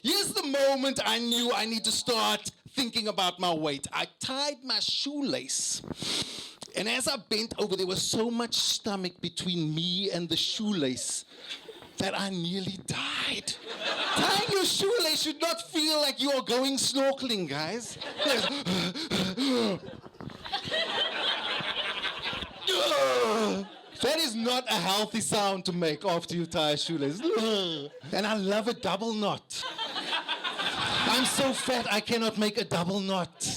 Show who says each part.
Speaker 1: Here's the moment I knew I need to start thinking about my weight. I tied my shoelace. And as I bent over, there was so much stomach between me and the shoelace that I nearly died. Tying your shoelace should not feel like you are going snorkeling, guys. That is not a healthy sound to make after you tie a shoelace. And I love a double knot. I'm so fat I cannot make a double knot.